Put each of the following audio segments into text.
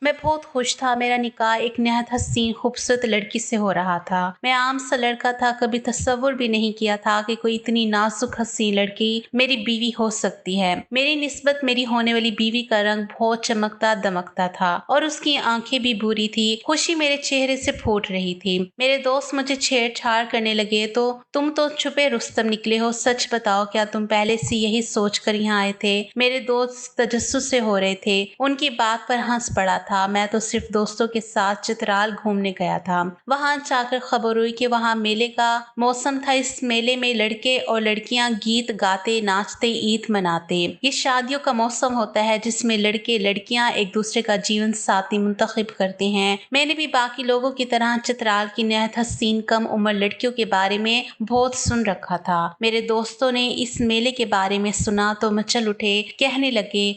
मैं बहुत खुश था। मेरा निकाह एक नहायत हसीन खूबसूरत लड़की से हो रहा था। मैं आम सा लड़का था, कभी तसव्वुर भी नहीं किया था कि कोई इतनी नाजुक हसीन लड़की मेरी बीवी हो सकती है। मेरी निस्बत मेरी होने वाली बीवी का रंग बहुत चमकता दमकता था और उसकी आंखें भी भूरी थी। खुशी मेरे चेहरे से फूट रही थी। मेरे दोस्त मुझे छेड़छाड़ करने लगे, तो तुम तो छुपे रुस्तम निकले हो, सच बताओ क्या तुम पहले से यही सोच कर यहाँ आए थे? मेरे दोस्त तजस्सुस से हो रहे थे। उनकी बात पर हंस पड़ा था। मैं तो सिर्फ दोस्तों के साथ चित्राल घूमने गया था। वहां जाकर खबर हुई कि वहां मेले का मौसम था। इस मेले में लड़के और लड़कियां गीत गाते नाचते ईद मनाते। ये शादियों का मौसम होता है जिसमें लड़के लड़कियां एक दूसरे का जीवन साथी मुंतखब करते हैं। मैंने भी बाकी लोगों की तरह चित्राल की नहायत हसीन कम उम्र लड़कियों के बारे में बहुत सुन रखा था। मेरे दोस्तों ने इस मेले के बारे में सुना तो मचल उठे, कहने लगे,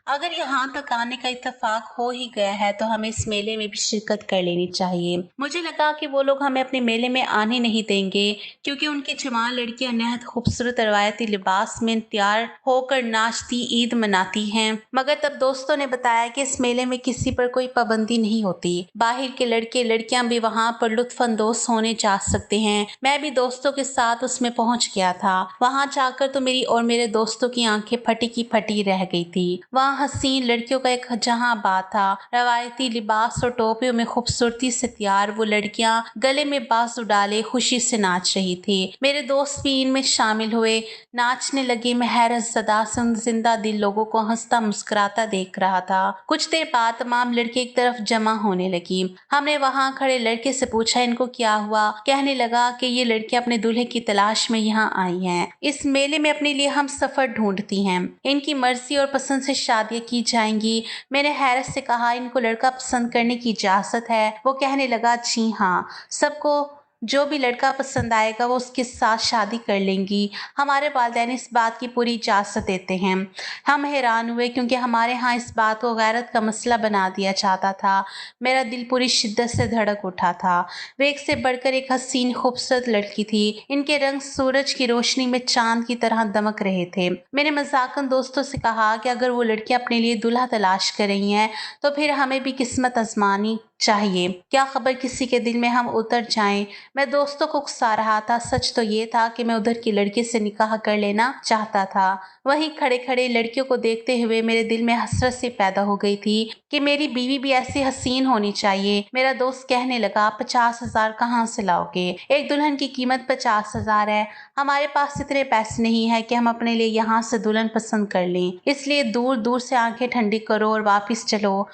अगर यहाँ तक आने का इत्तेफाक हो ही गया है तो हमें इस मेले में भी शिरकत कर लेनी चाहिए। मुझे लगा कि वो लोग हमें अपने मेले में आने नहीं देंगे, क्योंकि उनकी जवान लड़कियां नहायत खूबसूरत रवायती लिबास में तैयार होकर नाचती ईद मनाती हैं। मगर तब दोस्तों ने बताया कि इस मेले में किसी पर कोई पाबंदी नहीं होती। बाहर के लड़के लड़कियां भी वहाँ पर लुत्फानंदोज होने जा सकते हैं। मैं भी दोस्तों के साथ उसमें पहुंच गया था। वहां जाकर तो मेरी और मेरे दोस्तों की आंखें फटी की फटी रह गई थी। वहाँ हसीन लड़कियों का एक जहां बात था। रवायती लिबास और टोपियों में खूबसूरती से तैयार वो लड़कियां गले में बाजू डाले खुशी से नाच रही थी। मेरे दोस्त भी इनमें शामिल हुए, नाचने लगे। मैं हैरत ज़दा से उन जिंदा दिल लोगों को हंसता मुस्कुराता देख रहा था। कुछ देर बाद तमाम लड़के एक तरफ जमा होने लगी। हमने वहां खड़े लड़के से पूछा, इनको क्या हुआ? कहने लगा कि ये लड़कियां अपने दूल्हे की तलाश में यहाँ आई हैं। इस मेले में अपने लिए हम सफर ढूंढती हैं। इनकी मर्जी और पसंद से शादियां की जाएंगी। मैंने हैरत से कहा, इनको लड़का पसंद करने की इजाजत है? वो कहने लगा, जी हाँ, सबको जो भी लड़का पसंद आएगा वो उसके साथ शादी कर लेंगी। हमारे वालिदैन इस बात की पूरी इजाज़त देते हैं। हम हैरान हुए क्योंकि हमारे यहाँ इस बात को गैरत का मसला बना दिया जाता था। मेरा दिल पूरी शिद्दत से धड़क उठा था। वे एक से बढ़कर एक हसीन खूबसूरत लड़की थी। इनके रंग सूरज की रोशनी में चांद की तरह दमक रहे थे। मैंने मजाकन दोस्तों से कहा कि अगर वो लड़कियां अपने लिए दूल्हा तलाश कर रही हैं तो फिर हमें भी किस्मत आजमानी चाहिए। क्या खबर किसी के दिल में हम उतर जाएं। मैं दोस्तों को उकसा रहा था। सच तो ये था कि मैं उधर की लड़की से निकाह कर लेना चाहता था। वहीं खड़े खड़े लड़कियों को देखते हुए मेरे दिल में हसरत सी पैदा हो गई थी कि मेरी बीवी भी ऐसी हसीन होनी चाहिए। मेरा दोस्त कहने लगा, 50,000 कहाँ से लाओगे? एक दुल्हन की कीमत 50,000 है। हमारे पास इतने पैसे नहीं है कि हम अपने लिए यहाँ से दुल्हन पसंद कर लें, इसलिए दूर दूर से आंखें ठंडी करो और वापस चलो।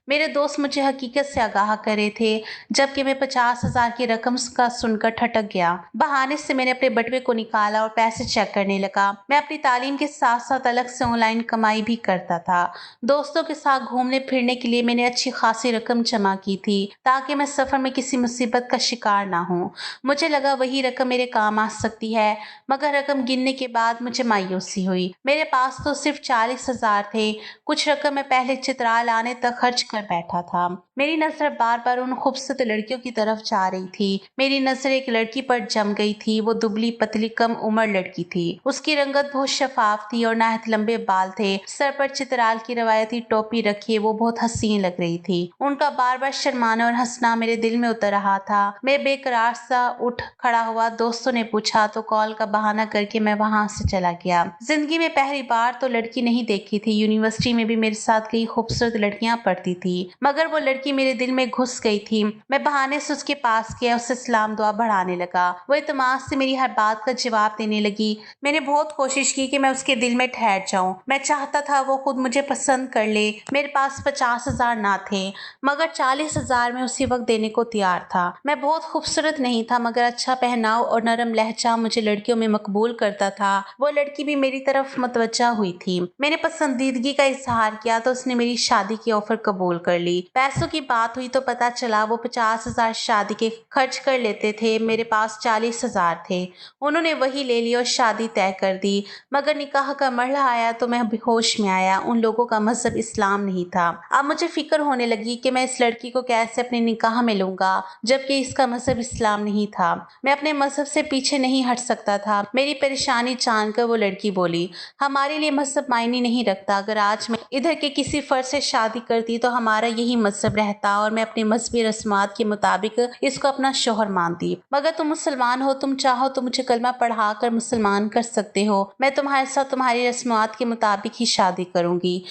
मेरे दोस्त मुझे हकीकत से आगाह करे थे, जबकि मैं 50,000 की रकम का सुनकर ठटक गया। बहाने से मैंने अपने बटुए को निकाला और पैसे चेक करने लगा। मैं अपनी तालीम के साथ साथ अलग से ऑनलाइन कमाई भी करता था। दोस्तों के साथ घूमने फिरने के लिए मैंने अच्छी खासी रकम जमा की थी ताकि मैं सफर में किसी मुसीबत का शिकार ना हूँ। मुझे लगा वही रकम मेरे काम आ सकती है, मगर रकम गिनने के बाद मुझे मायूसी हुई। मेरे पास तो सिर्फ 40,000 थे। कुछ रकम मैं पहले चित्राल आने तक खर्च कर बैठा था। मेरी नजर बार बार उन खूबसूरत लड़कियों की तरफ जा रही थी। मेरी नजर एक लड़की पर जम गई थी। वो दुबली पतली कम उम्र लड़की थी। उसकी रंगत बहुत शफाफ थी और नहायत लंबे बाल थे। सर पर चित्राल की रवायती टोपी रखी, वो बहुत हसीन लग रही थी। उनका बार बार शर्माना और हंसना मेरे दिल में उतर रहा था। मैं बेकरार सा उठ खड़ा हुआ। दोस्तों ने पूछा तो कॉल का बहाना करके मैं वहां से चला गया। जिंदगी में पहली बार तो लड़की नहीं देखी थी। यूनिवर्सिटी में भी मेरे साथ कई खूबसूरत लड़कियां पढ़ती थी, मगर वो लड़की मेरे दिल में घुस गई थी। मैं बहाने से उसके पास गया, उससे सलाम दुआ बढ़ाने लगा। वो इत्मीनान से मेरी हर बात का जवाब देने लगी। मैंने बहुत कोशिश की कि मैं उसके दिल में ठहर जाऊं। मैं चाहता था वो खुद मुझे पसंद कर ले। मेरे पास 50,000 ना थे, मगर 40,000 में उसी वक्त देने को तैयार था। मैं बहुत खूबसूरत नहीं था, मगर अच्छा पहनाव और नरम लहजा मुझे लड़कियों में मकबूल करता था। वो लड़की भी मेरी तरफ मतवज्जा हुई थी। मैंने पसंदीदगी का इजहार किया तो उसने मेरी शादी की ऑफर कबूल कबूल कर ली। पैसों की बात हुई तो पता चला वो 50,000 शादी के खर्च कर लेते थे, मेरे पास 40,000 थे। उन्होंने वही ले ली और शादी तय कर दी। मगर निकाह का मरहला आया तो मैं बेहोश में आया। उन लोगों का मजहब इस्लाम नहीं था। अब मुझे फिक्र होने लगी कि मैं इस लड़की को कैसे अपने निकाह में लूंगा, जबकि इसका मजहब इस्लाम नहीं था। मैं अपने मजहब से पीछे नहीं हट सकता था। मेरी परेशानी जानकर वो लड़की बोली, हमारे लिए मजहब मायने नहीं रखता। अगर आज मैं इधर के किसी फर्द से शादी करती तो हमारा यही मजहब रहता और मैं अपनी मजहबी रस्मात के मुताबिक इसको अपना शौहर मानती। मगर तुम मुसलमान हो, तुम चाहो तो मुझे कलमा पढ़ा कर मुसलमान कर सकते हो। मैं तुम्हारे साथ तुम्हारी रस्मात के मुताबिक ही शादी करूंगी।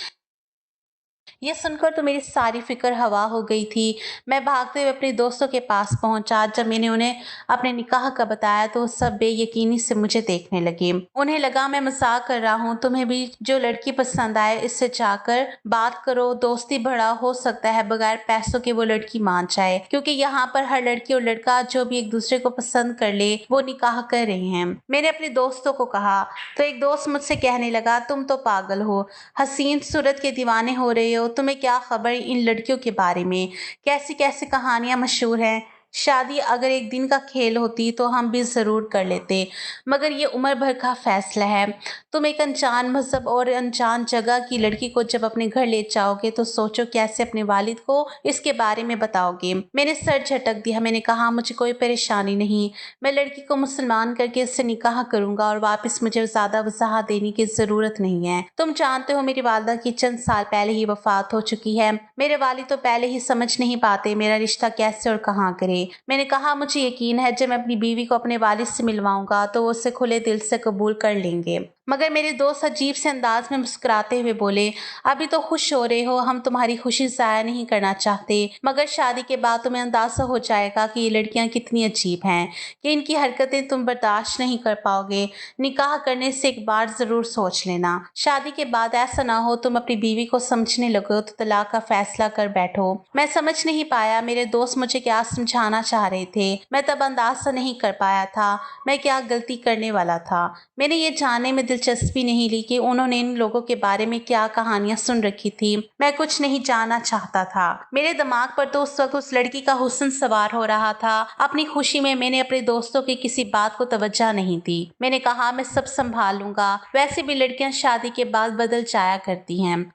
ये सुनकर तो मेरी सारी फिक्र हवा हो गई थी। मैं भागते हुए अपने दोस्तों के पास पहुंचा। जब मैंने उन्हें अपने निकाह का बताया तो वो सब बेयकीनी से मुझे देखने लगे। उन्हें लगा मैं मजाक कर रहा हूँ। तुम्हें भी जो लड़की पसंद आए इससे जाकर बात करो, दोस्ती बढ़ा, हो सकता है बगैर पैसों के वो लड़की मान जाए, क्योंकि यहाँ पर हर लड़की और लड़का जो भी एक दूसरे को पसंद कर ले वो निकाह कर रहे हैं। मैंने अपने दोस्तों को कहा तो एक दोस्त मुझसे कहने लगा, तुम तो पागल हो, हसीन सूरत के दीवाने हो रहे हो। तुम्हें क्या खबर इन लड़कियों के बारे में, कैसी कैसी कहानियां मशहूर हैं। शादी अगर एक दिन का खेल होती तो हम भी ज़रूर कर लेते, मगर ये उम्र भर का फैसला है। तुम एक अनजान मजहब और अनजान जगह की लड़की को जब अपने घर ले जाओगे तो सोचो कैसे अपने वालिद को इसके बारे में बताओगे। मैंने सर झटक दिया। मैंने कहा, मुझे कोई परेशानी नहीं, मैं लड़की को मुसलमान करके उससे निकाह करूंगा और वापस मुझे ज़्यादा वजाहत देने की ज़रूरत नहीं है। तुम जानते हो मेरी वालदा की चंद साल पहले ही वफात हो चुकी है। मेरे वालिद तो पहले ही समझ नहीं पाते मेरा रिश्ता कैसे और कहाँ करे। मैंने कहा, मुझे यकीन है जब मैं अपनी बीवी को अपने वालिद से मिलवाऊंगा तो वो उसे खुले दिल से कबूल कर लेंगे। मगर मेरे दोस्त अजीब से अंदाज में मुस्कुराते हुए बोले, अभी तो खुश हो रहे हो, हम तुम्हारी खुशी ज़ाया नहीं करना चाहते, मगर शादी के बाद तुम्हें अंदाजा हो जाएगा कि ये लड़कियां कितनी अजीब हैं, कि इनकी हरकतें तुम बर्दाश्त नहीं कर पाओगे। निकाह करने से एक बार ज़रूर सोच लेना। शादी के बाद ऐसा ना हो तुम अपनी बीवी को समझने लगो तो तलाक का फैसला कर बैठो। मैं समझ नहीं पाया मेरे दोस्त मुझे क्या समझाना चाह रहे थे। मैं तब अंदाजा नहीं कर पाया था मैं क्या गलती करने वाला था। मैंने ये जानने में दिलचस्पी नहीं ली कि उन्होंने इन लोगों के बारे में क्या कहानियां सुन रखी थी। मैं कुछ नहीं जानना चाहता था। मेरे दिमाग पर तो उस वक्त उस लड़की का हुस्न सवार हो रहा था। अपनी खुशी में मैंने अपने दोस्तों की किसी बात को तवज्जो नहीं दी। मैंने कहा, मैं सब संभाल लूंगा, वैसे भी लड़कियां शादी के बाद बदल जाया करती हैं।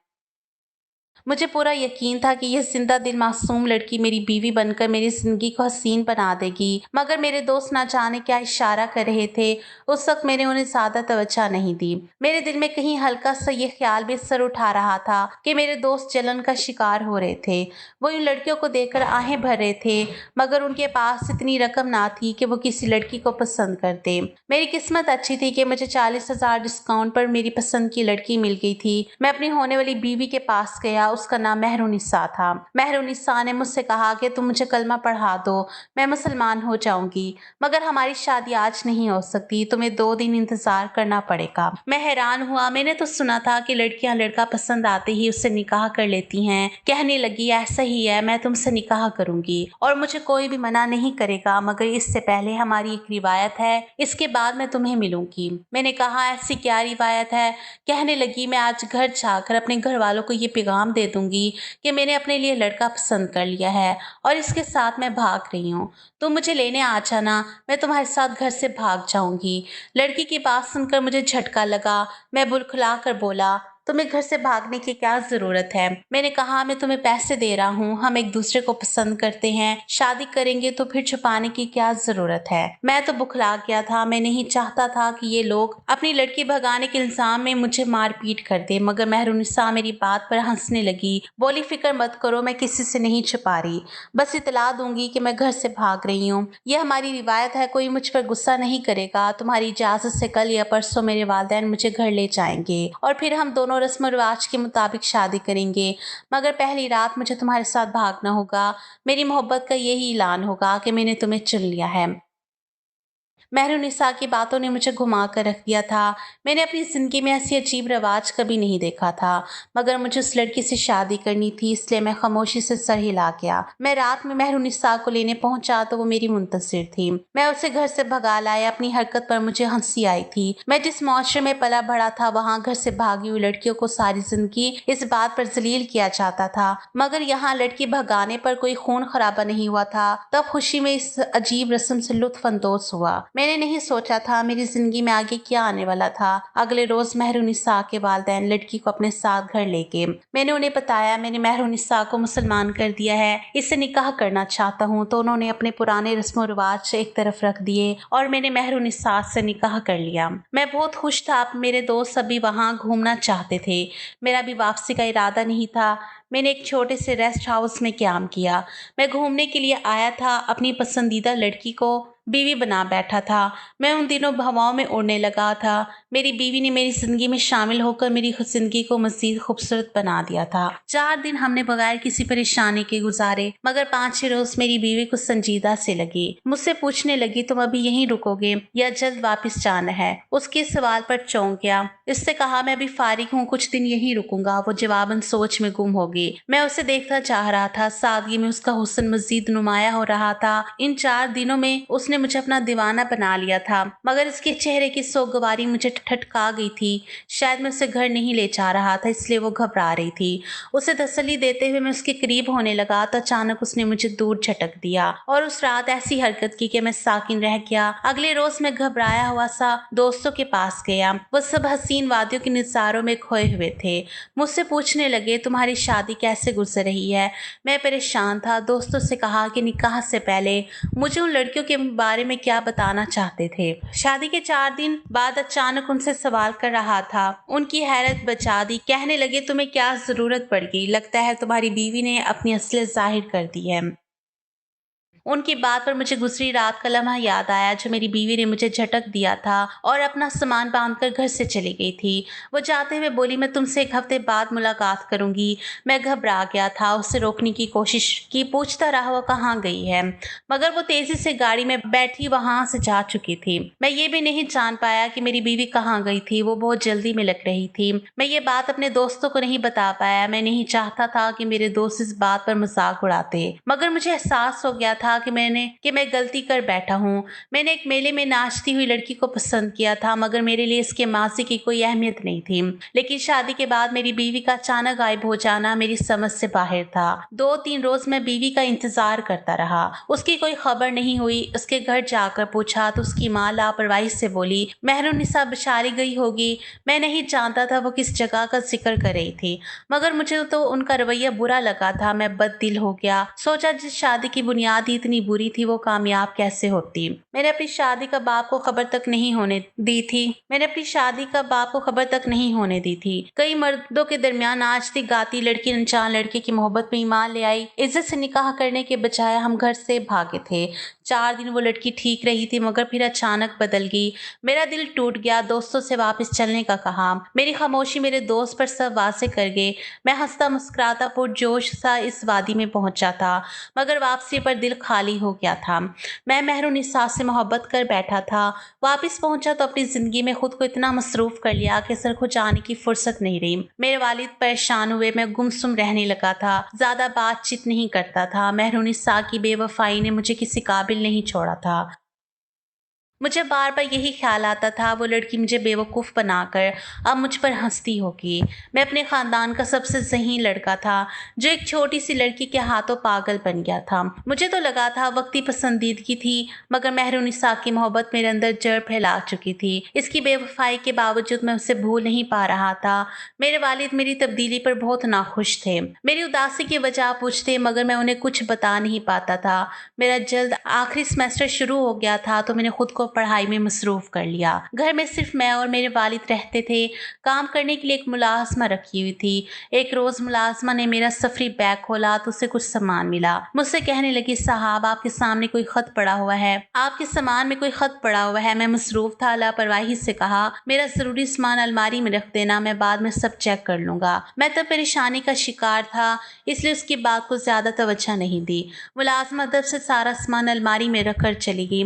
मुझे पूरा यकीन था कि यह जिंदा दिल मासूम लड़की मेरी बीवी बनकर मेरी जिंदगी को हसीन बना देगी। मगर मेरे दोस्त ना जाने क्या इशारा कर रहे थे। उस वक्त मैंने उन्हें ज्यादा तवज्जो नहीं दी। मेरे दिल में कहीं हल्का सा ये ख्याल भी सर उठा रहा था कि मेरे दोस्त जलन का शिकार हो रहे थे। वो इन लड़कियों को देखकर आहें भर रहे थे, मगर उनके पास इतनी रकम ना थी कि वो किसी लड़की को पसंद करते। मेरी किस्मत अच्छी थी कि मुझे 40,000 डिस्काउंट पर मेरी पसंद की लड़की मिल गई थी। मैं अपनी होने वाली बीवी के पास गया। उसका नाम मेहरुनिसा था। मेहरुनिसा ने मुझसे कहा कि तुम मुझे कलमा पढ़ा दो, मैं मुसलमान हो जाऊंगी, मगर हमारी शादी आज नहीं हो सकती, तुम्हें 2 दिन इंतजार करना पड़ेगा। मैं हैरान हुआ। मैंने तो सुना था कि लड़कियां लड़का पसंद आते ही उससे निकाह कर लेती हैं। कहने लगी, ऐसा ही है, मैं तुमसे निकाह करूंगी और मुझे कोई भी मना नहीं करेगा, मगर इससे पहले हमारी एक रिवायत है, इसके बाद मैं तुम्हें मिलूंगी। मैंने कहा, ऐसी क्या रिवायत है? कहने लगी, मैं आज घर जाकर अपने घर वालों को ये पैगाम दे दूंगी कि मैंने अपने लिए लड़का पसंद कर लिया है और इसके साथ मैं भाग रही हूँ। तुम मुझे लेने आ जाना, मैं तुम्हारे साथ घर से भाग जाऊंगी। लड़की की बात सुनकर मुझे झटका लगा। मैं बुलखुला कर बोला, तुम्हें घर से भागने की क्या जरूरत है? मैंने कहा, मैं तुम्हें पैसे दे रहा हूँ, हम एक दूसरे को पसंद करते हैं, शादी करेंगे तो फिर छुपाने की क्या जरूरत है? मैं तो बुखला गया था। मैं नहीं चाहता था कि ये लोग अपनी लड़की भगाने के इल्जाम में मुझे मारपीट कर दे, मगर मेहरुनिसा मेरी बात पर हंसने लगी। बोली, फिक्र मत करो, मैं किसी से नहीं छुपा रही, बस इतला दूंगी कि मैं घर से भाग रही हूँ। यह हमारी रिवायत है, कोई मुझ पर गुस्सा नहीं करेगा। तुम्हारी इजाजत से कल या परसों मेरे वालिदैन मुझे घर ले जाएंगे और फिर हम दोनों रस्म रिवाज के मुताबिक शादी करेंगे, मगर पहली रात मुझे तुम्हारे साथ भागना होगा। मेरी मोहब्बत का यही ऐलान होगा कि मैंने तुम्हें चुन लिया है। मेहरुनिसा की बातों ने मुझे घुमा कर रख दिया था। मैंने अपनी ज़िंदगी में ऐसी अजीब रिवाज कभी नहीं देखा था, मगर मुझे उस लड़की से शादी करनी थी, इसलिए मैं खामोशी से सर हिला गया। मैं रात में मेहरुनिसा को लेने पहुंचा तो वो मेरी मुंतज़िर थी। मैं उसे घर से भगा लाया। अपनी हरकत पर मुझे हंसी आई थी। मैं जिस मुआशरे में पला बढ़ा था, वहाँ घर से भागी हुई लड़कियों को सारी जिंदगी इस बात पर जलील किया जाता था, मगर यहाँ लड़की भगाने पर कोई खून खराबा नहीं हुआ था। तब खुशी में इस अजीब रस्म से लुत्फ अंदोज हुआ। मैंने नहीं सोचा था मेरी जिंदगी में आगे क्या आने वाला था। अगले रोज मेहरुनिसा के वालिदैन लड़की को अपने साथ घर ले गए। मैंने उन्हें बताया मैंने मेहरुनिसा को मुसलमान कर दिया है, इससे निकाह करना चाहता हूँ। तो उन्होंने अपने पुराने रस्म व रिवाज एक तरफ रख दिए और मैंने मेहरुनिसा से निकाह कर लिया। मैं बहुत खुश था। मेरे दोस्त सभी वहाँ घूमना चाहते थे। मेरा भी वापसी का इरादा नहीं था। मैंने एक छोटे से रेस्ट हाउस में क़याम किया। मैं घूमने के लिए आया था, अपनी पसंदीदा लड़की को बीवी बना बैठा था। मैं उन दिनों हवाओं में उड़ने लगा था। मेरी बीवी ने मेरी जिंदगी में शामिल होकर मेरी जिंदगी को मजीद खूबसूरत बना दिया था। 4 दिन हमने बगैर किसी परेशानी के गुजारे, मगर 5 रोज मेरी बीवी कुछ संजीदा से लगी। मुझसे पूछने लगी, तुम अभी यहीं रुकोगे या जल्द वापस जाना है? उसके सवाल पर चौंक गया। इससे कहा, मैं अभी फारिग हूँ, कुछ दिन यहीं रुकूंगा। वो जवाबन सोच में गुम हो गई। मैं उसे देखता चाह रहा था। सादगी में उसका हुस्न मजीद नुमाया हो रहा था। इन 4 दिनों में उसने मुझे अपना दीवाना बना लिया था, मगर इसके चेहरे की सोगवारी मुझे ठटका गई थी। शायद मैं उसे घर नहीं ले जा रहा था, इसलिए वो घबरा रही थी। उसे तसल्ली देते हुए मैं उसके करीब होने लगा तो अचानक उसने मुझे दूर झटक दिया और उस रात ऐसी हरकत की कि मैं साकिन रह गया। अगले रोज मैं घबराया हुआ सा दोस्तों के पास गया। वो सब हसीन वादियों के नज़ारों में खोए हुए थे। मुझसे पूछने लगे, तुम्हारी शादी कैसे गुजर रही है? मैं परेशान था। दोस्तों से कहा कि निकाह से पहले मुझे उन लड़कियों के बारे में क्या बताना चाहते थे। शादी के 4 दिन बाद अचानक उनसे सवाल कर रहा था। उनकी हैरत बचा दी। कहने लगे, तुम्हें क्या जरूरत पड़ गई? लगता है तुम्हारी बीवी ने अपनी असलियत जाहिर कर दी है। उनकी बात पर मुझे गुजरी रात का लम्हा याद आया जो मेरी बीवी ने मुझे झटक दिया था और अपना सामान बांधकर घर से चली गई थी। वो जाते हुए बोली, मैं तुमसे 1 हफ्ते बाद मुलाकात करूंगी। मैं घबरा गया था। उसे रोकने की कोशिश की, पूछता रहा वो कहाँ गई है, मगर वो तेजी से गाड़ी में बैठी वहां से जा चुकी थी। मैं ये भी नहीं जान पाया कि मेरी बीवी कहाँ गई थी। वो बहुत जल्दी में लग रही थी। मैं ये बात अपने दोस्तों को नहीं बता पाया। मैं नहीं चाहता था कि मेरे दोस्त इस बात पर मजाक उड़ाते, मगर मुझे एहसास हो गया था कि मैं गलती कर बैठा हूँ। मैंने एक मेले में नाचती हुई लड़की को पसंद किया था, मगर मेरे लिए इसके मासी की कोई अहमियत नहीं थी। लेकिन शादी के बाद मेरी बीवी का अचानक गायब हो जाना मेरी समझ से बाहर था। 2-3 रोज मैं बीवी का इंतजार करता रहा। उसकी कोई खबर नहीं हुई। उसके घर जाकर पूछा तो उसकी माँ लापरवाही से बोली, मेहरुनिसा बेचारी गई होगी। मैं नहीं जानता था वो किस जगह का जिक्र कर रही थी, मगर मुझे तो उनका रवैया बुरा लगा था। मैं बददिल हो गया। सोचा, जिस शादी की बुनियाद ही इतनी बुरी थी वो कामयाब कैसे होती। मैंने अपनी शादी का बाप को खबर तक नहीं होने दी थी। कई मर्दों के दरमियान नाचती गाती लड़की अनजान लड़के की मोहब्बत में ईमान ले आई। इज्जत से निकाह करने के बजाय हम घर से भागे थे। 4 दिन वो लड़की ठीक रही थी, मगर फिर अचानक बदल गई। मेरा दिल टूट गया। दोस्तों से वापस चलने का कहा। मेरी खामोशी मेरे दोस्त पर सब वासे कर गए। मैं हंसता मुस्कुराता पुरजोश सा इस वादी में पहुंचा था, मगर वापसी पर दिल खाली हो गया था। मैं मेहरुनिसा से मोहब्बत कर बैठा था। वापस पहुंचा तो अपनी जिंदगी में खुद को इतना मसरूफ कर लिया कि सर खुजाने की फुर्सत नहीं रही। मेरे वालिद परेशान हुए। मैं गुमसुम रहने लगा था, ज्यादा बातचीत नहीं करता था। मेहरुनिसा की बेवफाई ने मुझे किसी काबिल नहीं छोड़ा था। मुझे बार बार यही ख्याल आता था, वो लड़की मुझे बेवकूफ़ बनाकर अब मुझ पर हंसती होगी। मैं अपने ख़ानदान का सबसे ज़हीन लड़का था जो एक छोटी सी लड़की के हाथों पागल बन गया था। मुझे तो लगा था वक्ती पसंदीदगी थी, मगर मेहरुनिसा की मोहब्बत मेरे अंदर जड़ फैला चुकी थी। इसकी बेवफाई के बावजूद मैं उसे भूल नहीं पा रहा था। मेरे वालिद मेरी तब्दीली पर बहुत नाखुश थे। मेरी उदासी की वजह पूछते, मगर मैं उन्हें कुछ बता नहीं पाता था। मेरा जल्द आखिरी सेमेस्टर शुरू हो गया था तो मैंने खुद को पढ़ाई में मसरूफ कर लिया। घर में सिर्फ मैं और मेरे वालिद रहते थे। काम करने के लिए एक मुलाजमा रखी हुई थी। एक रोज मुलाजमा ने मेरा सफरी बैग खोला तो उसे कुछ सामान मिला। मुझसे कहने लगी, साहब आपके सामने कोई खत पड़ा हुआ है, आपके सामान में कोई खत पड़ा हुआ है। मैं मसरूफ था। लापरवाही से कहा, मेरा जरूरी सामान अलमारी में रख देना, मैं बाद में सब चेक कर लूंगा। मैं तब परेशानी का शिकार था, इसलिए उसकी बात को ज्यादा तवज्जो नहीं दी। मुलाजमा अदब से सारा सामान अलमारी में रख कर चली गई।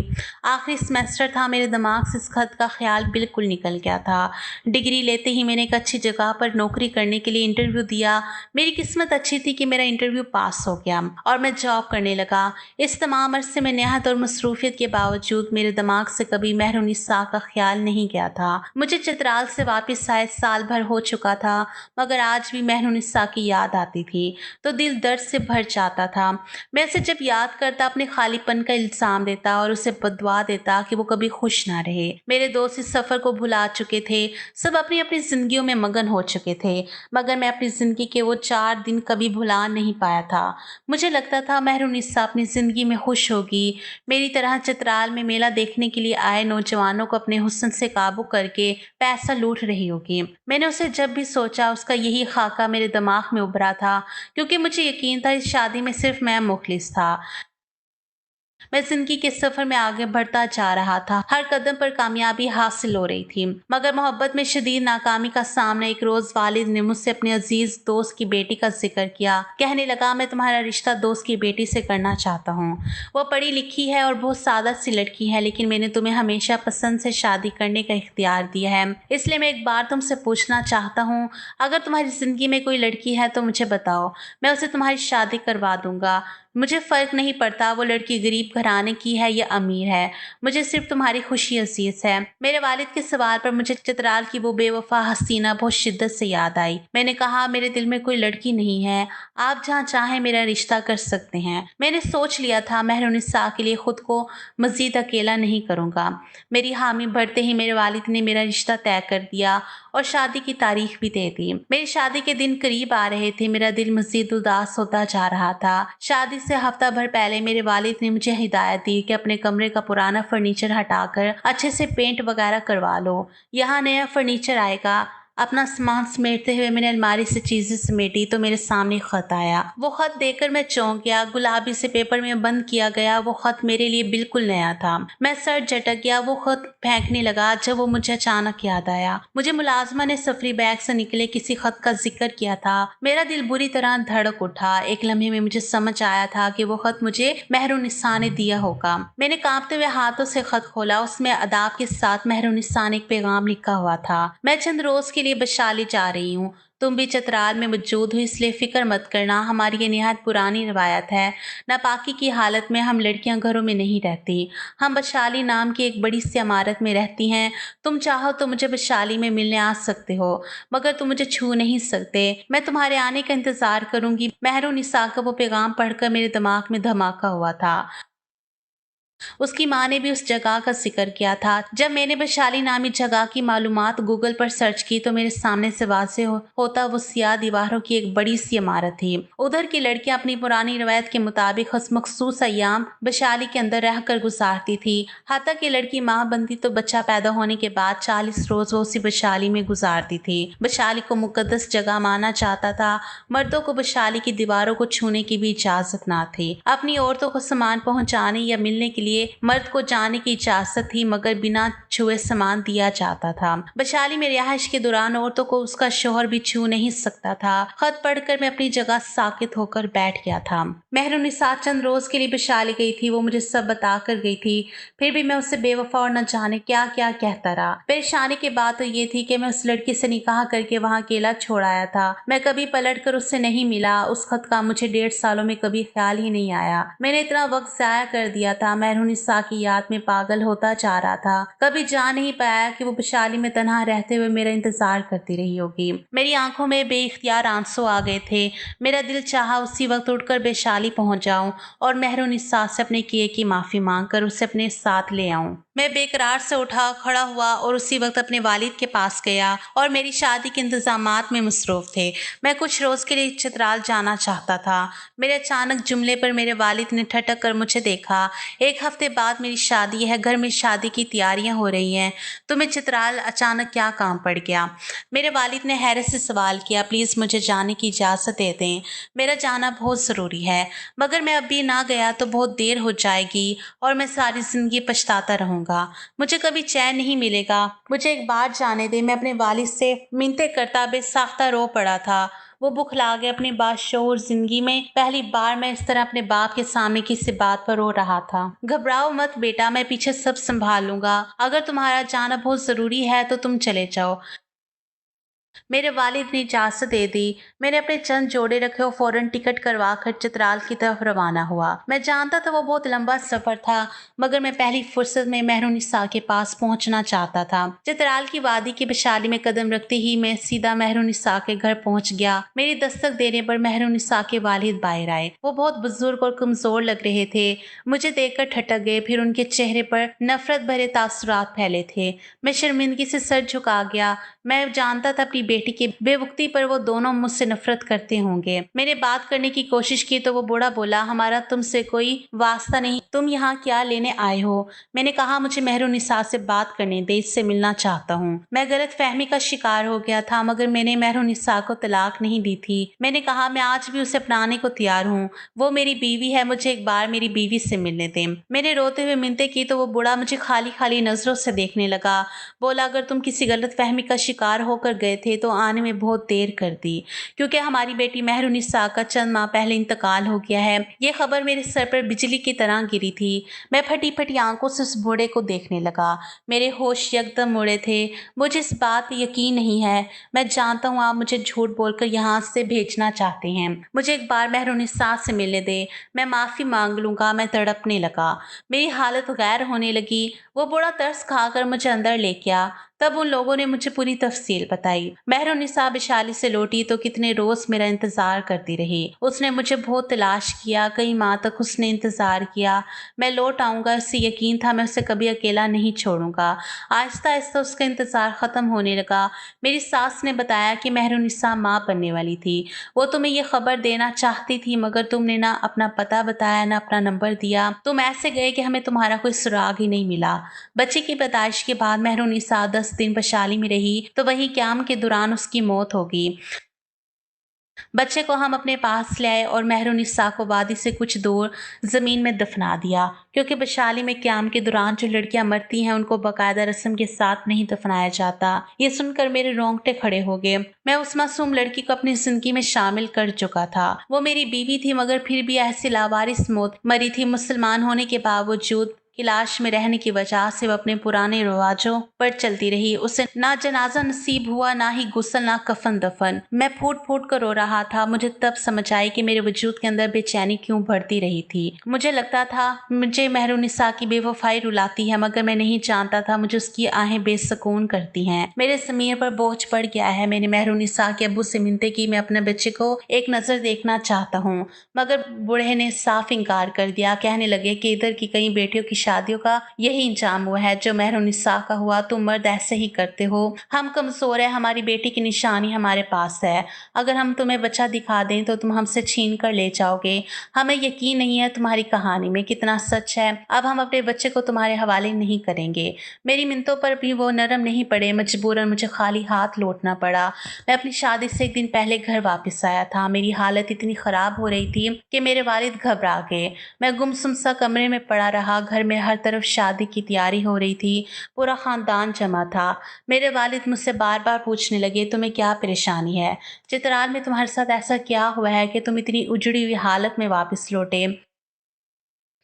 आखिरी सेमेस्टर था, मेरे दिमाग से इस खत का ख्याल बिल्कुल निकल गया था। डिग्री लेते ही मैंने एक अच्छी जगह पर नौकरी करने के लिए इंटरव्यू दिया। मेरी किस्मत अच्छी थी कि मेरा इंटरव्यू पास हो गया और मैं जॉब करने लगा। इस तमाम अरसे में नेहत और मसरूफियत के बावजूद मेरे दिमाग से कभी महरुनिसा का ख्याल नहीं गया था। मुझे चित्राल से वापस आए साल भर हो चुका था, मगर आज भी महरुनिसा की याद आती थी तो दिल दर्द से भर जाता था। मैं उसे जब याद करता अपने खालीपन का इल्ज़ाम देता और उसे बददुआ देता कि वो कभी खुश ना रहे। मेरे दोस्त इस सफ़र को भुला चुके थे, सब अपनी अपनी ज़िंदगियों में मगन हो चुके थे, मगर मैं अपनी ज़िंदगी के वो 4 दिन कभी भुला नहीं पाया था। मुझे लगता था महरुनिसा अपनी ज़िंदगी में खुश होगी, मेरी तरह चित्राल में मेला देखने के लिए आए नौजवानों को अपने हुस्न से काबू करके पैसा लूट रही होगी। मैंने उसे जब भी सोचा उसका यही खाका मेरे दिमाग में उभरा था, क्योंकि मुझे यकीन था इस शादी में सिर्फ मैं मुखलिस था। मैं जिंदगी के सफर में आगे बढ़ता जा रहा था, हर कदम पर कामयाबी हासिल हो रही थी, मगर मोहब्बत में शदीद नाकामी का सामना। एक रोज वालिद ने मुझसे अपने अजीज दोस्त की बेटी का जिक्र किया। कहने लगा, मैं तुम्हारा रिश्ता दोस्त की बेटी से करना चाहता हूँ। वो पढ़ी लिखी है और बहुत सादा सी लड़की है, लेकिन मैंने तुम्हें हमेशा पसंद से शादी करने का इख्तियार दिया है, इसलिए मैं एक बार तुमसे पूछना चाहता हूँ, अगर तुम्हारी जिंदगी में कोई लड़की है तो मुझे बताओ, मैं उसे तुम्हारी शादी करवा दूंगा। मुझे फ़र्क नहीं पड़ता वो लड़की गरीब घराने की है या अमीर है, मुझे सिर्फ तुम्हारी खुशी अजीज़ है। मेरे वालिद के सवाल पर मुझे चित्राल की वो बेवफा हसीना बहुत शिद्दत से याद आई। मैंने कहा, मेरे दिल में कोई लड़की नहीं है, आप जहाँ चाहें मेरा रिश्ता कर सकते हैं। मैंने सोच लिया था महरुनिसा के लिए खुद को मज़ीद अकेला नहीं करूँगा। मेरी हामी भरते ही मेरे वालिद ने मेरा रिश्ता तय कर दिया और शादी की तारीख भी दे दी। मेरी शादी के दिन करीब आ रहे थे, मेरा दिल मज़ीद उदास होता जा रहा था। शादी से हफ्ता भर पहले मेरे वालिद ने मुझे हिदायत दी कि अपने कमरे का पुराना फर्नीचर हटाकर अच्छे से पेंट वगैरह करवा लो, यहाँ नया फर्नीचर आएगा। अपना सामान समेटते हुए मैंने अलमारी से चीजें समेटी तो मेरे सामने खत आया। वो खत देखकर मैं चौंक गया। गुलाबी से पेपर में बंद किया गया वो खत मेरे लिए बिल्कुल नया था। मैं सर झटक गया। वो खत फेंकने लगा जब वो मुझे अचानक याद आया। मुझे मुलाजमा ने सफरी बैग से निकले किसी खत का जिक्र किया था। मेरा दिल बुरी तरह धड़क उठा। एक लम्हे में मुझे समझ आया था कि वो खत मुझे महरुनिसा ने दिया होगा। मैंने कांपते हुए हाथों से खत खोला। उसमें अदाब के साथ महरुनिसा ने एक पैगाम लिखा हुआ था, मैं चंद रोज के लिए बशाली जा रही हूँ, तुम भी चतराल में मौजूद हो, इसलिए फिक्र मत करना। हमारी ये निहायत पुरानी रवायत है, नापाकी की हालत में हम लड़कियां घरों में नहीं रहती। हम बशाली नाम की एक बड़ी सी इमारत में रहती हैं। तुम चाहो तो मुझे बशाली में मिलने आ सकते हो, मगर तुम मुझे छू नहीं सकते। मैं तुम्हारे आने का इंतजार करूंगी। महरुनिसा का वो पैगाम पढ़कर मेरे दिमाग में धमाका हुआ था। उसकी माँ ने भी उस जगह का जिक्र किया था। जब मैंने वैशाली नामी जगह की मालूमात गूगल पर सर्च की तो मेरे सामने से वाज़ेह होता वो सियाह दीवारों की एक बड़ी सी इमारत थी। उधर की लड़कियां अपनी पुरानी रवायत के मुताबिक मखसूस अयाम वैशाली के अंदर रहकर गुजारती थी। हत्ता की लड़की माँ बनती तो बच्चा पैदा होने के बाद 40 रोज वो उसी वैशाली में गुजारती थी। वैशाली को मुकद्दस जगह माना जाता था। मर्दों को वैशाली की दीवारों को छूने की भी इजाजत ना थी। अपनी औरतों को सामान पहुंचाने या मिलने के लिए मर्द को जाने की इजाजत थी, मगर बिना छुए सामान दिया जाता था। वैशाली में रिहाइश के दौरान औरतों को उसका शौहर भी छू नहीं सकता था। खत पढ़कर मैं अपनी जगह साकित होकर बैठ गया था। महरुनिसा चंद रोज के लिए वैशाली गई थी, वो मुझे सब बता कर गई थी, फिर भी मैं उससे बेवफा और न जाने क्या क्या कहता रहा। परेशानी की बात तो ये थी कि मैं उस लड़की से निकाह करके वहाँ अकेला छोड़ आया था। मैं कभी पलट कर उससे नहीं मिला। उस खत का मुझे 1.5 सालों में कभी ख्याल ही नहीं आया। मैंने इतना वक्त जाया कर दिया था। महरुनिसा की याद में पागल होता जा रहा था। कभी जान नहीं पाया कि वो वैशाली में तन्हा रहते हुए मेरा इंतजार करती रही होगी। मेरी आंखों में बेइख्तियार आंसू आ गए थे। मेरा दिल चाहा उसी वक्त उठकर वैशाली पहुंच जाऊं और महरुनिसा से अपने किए की माफी मांगकर उसे अपने साथ ले आऊं। मैं बेकरार से उठा खड़ा हुआ और उसी वक्त अपने वालिद के पास गया और मेरी शादी के इंतजामात में मसरूफ थे। मैं कुछ रोज के लिए चित्राल जाना चाहता था। मेरे अचानक जुमले पर मेरे वालिद ने ठटक कर मुझे देखा। 1 हफ्ते बाद मेरी शादी है, घर में शादी की तैयारियां हो रही हैं, तुम्हें चित्राल अचानक क्या काम पड़ गया? मेरे वालिद ने हैरत से सवाल किया। प्लीज़ मुझे जाने की इजाज़त दे दें, मेरा जाना बहुत ज़रूरी है, मगर मैं अभी ना गया तो बहुत देर हो जाएगी और मैं सारी ज़िंदगी पछताता रहूँगा। मुझे कभी चैन नहीं मिलेगा। मुझे एक बार जाने दे। मैं अपने वालिद से मिन्नतें करता बेसाख्ता रो पड़ा था। वो बुखला गए। अपनी बाशऊर जिंदगी में पहली बार मैं इस तरह अपने बाप के सामने किसी बात पर रो रहा था। घबराओ मत बेटा, मैं पीछे सब संभाल लूंगा। अगर तुम्हारा जाना बहुत जरूरी है तो तुम चले जाओ। मेरे वालिद ने इजाज़त दे दी। मैंने अपने चंद जोड़े रखे और फौरन टिकट करवा कर चित्राल की तरफ रवाना हुआ। मैं जानता था वो बहुत लंबा सफर था, मगर मैं पहली फुर्सत में मेहरुनिसा के पास पहुंचना चाहता था। चित्राल की वादी की विशाली में कदम रखते ही मैं सीधा मेहरुनिसा के घर पहुंच गया। मेरी दस्तक देने पर मेहरुनिसा के वालिद बाहर आए। वो बहुत बुजुर्ग और कमजोर लग रहे थे। मुझे देखकर ठटक गए, फिर उनके चेहरे पर नफरत भरे तासुरात फैले थे। मैं शर्मिंदगी से सर झुका गया। मैं जानता था अपनी बेटी की बेवकूफ़ी पर वो दोनों मुझसे नफरत करते होंगे। मैंने बात करने की कोशिश की तो वो बूढ़ा बोला, हमारा तुमसे कोई वास्ता नहीं, तुम यहाँ क्या लेने आए हो? मैंने कहा, मुझे मेहरुनिसा से बात करने दे, इससे मिलना चाहता हूँ। मैं गलत फहमी का शिकार हो गया था, मगर मैंने मेहरुनिसा को तलाक नहीं दी थी। मैंने कहा, मैं आज भी उसे अपनाने को तैयार हूँ। वो मेरी बीवी है, मुझे एक बार मेरी बीवी से मिलने दें। मैंने रोते हुए मिन्नतें की तो वो बूढ़ा मुझे खाली खाली नजरों से देखने लगा। बोला, अगर तुम किसी गलत फहमी का शिकार होकर गए थे तो आने में बहुत देर कर दी, क्योंकि हमारी बेटी मेहरुनिसा का चंद माह पहले इंतकाल हो गया है। ये खबर मेरे सर पर बिजली की तरह गिरी थी। मैं फटी फटी आंखों से उस बूढ़े को देखने लगा। मेरे होश यकदम उड़े थे। मुझे इस बात पर यकीन नहीं है। मैं जानता हूँ आप मुझे झूठ बोलकर यहाँ से भेजना चाहते हैं। मुझे एक बार मेहरुनिसा से मिलने दे, मैं माफ़ी मांग लूँगा। मैं तड़पने लगा। मेरी हालत गैर होने लगी। वो बूढ़ा तरस खाकर मुझे अंदर ले गया। तब उन लोगों ने मुझे पूरी तफसील बताई। मेहरुनिसा विशाली से लौटी तो कितने रोज मेरा इंतजार करती रही। उसने मुझे बहुत तलाश किया, कई माह तक उसने इंतजार किया। मैं लौट आऊंगा, उससे यकीन था। मैं उसे कभी अकेला नहीं छोड़ूंगा। आहिस्ता आहिस्ता उसका इंतजार खत्म होने लगा। मेरी सास ने बताया कि मेहरुनिसा माँ बनने वाली थी। वो तुम्हें ये खबर देना चाहती थी, मगर तुमने ना अपना पता बताया, ना अपना नंबर दिया। तुम ऐसे गए कि हमें तुम्हारा कोई सुराग ही नहीं मिला। बच्चे की पैदाइश के बाद मेहरुनिसा 10 दिन बशाली में रही तो वहीं क्याम के दौरान उसकी मौत हो गई। बच्चे को हम अपने पास ले आए और मेहरुनिसा को वादी से कुछ दूर जमीन में दफना दिया, क्योंकि बशाली में क्याम के दौरान जो लड़कियां मरती हैं उनको बाकायदा रस्म के साथ नहीं दफनाया जाता। ये सुनकर मेरे रोंगटे खड़े हो गए। मैं उस मासूम लड़की को अपनी जिंदगी में शामिल कर चुका था। वो मेरी बीवी थी, मगर फिर भी ऐसी लावारिस मौत मरी थी। मुसलमान होने के बावजूद इलाश में रहने की वजह से वो अपने पुराने रिवाजों पर चलती रही। उसे ना जनाजा नसीब हुआ, ना ही गुस्ल, ना कफन दफन। मैं फूट फूट कर रो रहा था। मुझे तब समझ आई कि मेरे वजूद के अंदर बेचैनी क्यों बढ़ती रही थी। मुझे लगता था मुझे मेहरुनिसा की बेवफाई रुलाती है, मगर मैं नहीं जानता था मुझे उसकी आहें बेसुकून करती हैं। मेरे ज़मीर पर बोझ पड़ गया है। मैंने मेहरुनिसा के अब्बू से मिन्नतें की, मैं अपने बच्चे को एक नज़र देखना चाहता हूँ, मगर बूढ़े ने साफ इनकार कर दिया। कहने लगे कि इधर की कई बेटियों की शादियों का यही इंजाम हुआ है जो मेहरुनिसा का हुआ। तुम मर्द ऐसे ही करते हो। हम कमजोर है, हमारी बेटी की निशानी हमारे पास है। अगर हम तुम्हें बच्चा दिखा दें तो तुम हमसे छीन कर ले जाओगे। हमें यकीन नहीं है तुम्हारी कहानी में कितना सच है। अब हम अपने बच्चे को तुम्हारे हवाले नहीं करेंगे। मेरी मिन्नतों पर भी वो नरम नहीं पड़े। मजबूरन मुझे खाली हाथ लौटना पड़ा। मैं अपनी शादी से एक दिन पहले घर वापस आया था। मेरी हालत इतनी खराब हो रही थी कि मेरे वालिद घबरा गए। मैं गुमसुम सा कमरे में पड़ा रहा। घर में हर तरफ शादी की तैयारी हो रही थी। पूरा खानदान जमा था। मेरे वालिद मुझसे बार बार पूछने लगे, तुम्हें क्या परेशानी है? चित्राल में तुम्हारे साथ ऐसा क्या हुआ है कि तुम इतनी उजड़ी हुई हालत में वापस लौटे?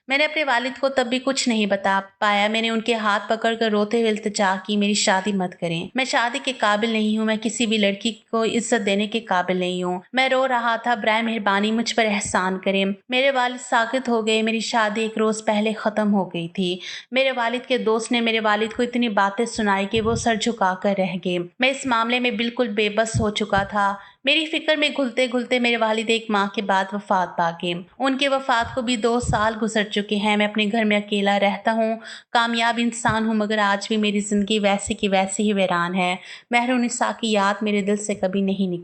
मैंने अपने वालिद को तब भी कुछ नहीं बता पाया। मैंने उनके हाथ पकड़कर रोते हुए इल्तिजा की, मेरी शादी मत करें। मैं शादी के काबिल नहीं हूँ। मैं किसी भी लड़की को इज्जत देने के काबिल नहीं हूँ। मैं रो रहा था। बराए मेहरबानी मुझ पर एहसान करें। मेरे वालिद साकित हो गए। मेरी शादी एक रोज पहले खत्म हो गई थी। मेरे वालिद के दोस्त ने मेरे वालिद को इतनी बातें सुनाई कि वो सर झुका कर रह गए। मैं इस मामले में बिल्कुल बेबस हो चुका था। मेरी फिक्र में घुलते घुलते मेरे वालिद एक माह के बाद वफात पा गए। उनके वफात को भी 2 साल गुजर चुके हैं। मैं अपने घर में अकेला रहता हूँ। कामयाब इंसान हूँ, मगर आज भी मेरी जिंदगी वैसे की वैसे ही वीरान है। मेहरुनिसा की याद मेरे दिल से कभी नहीं निकली।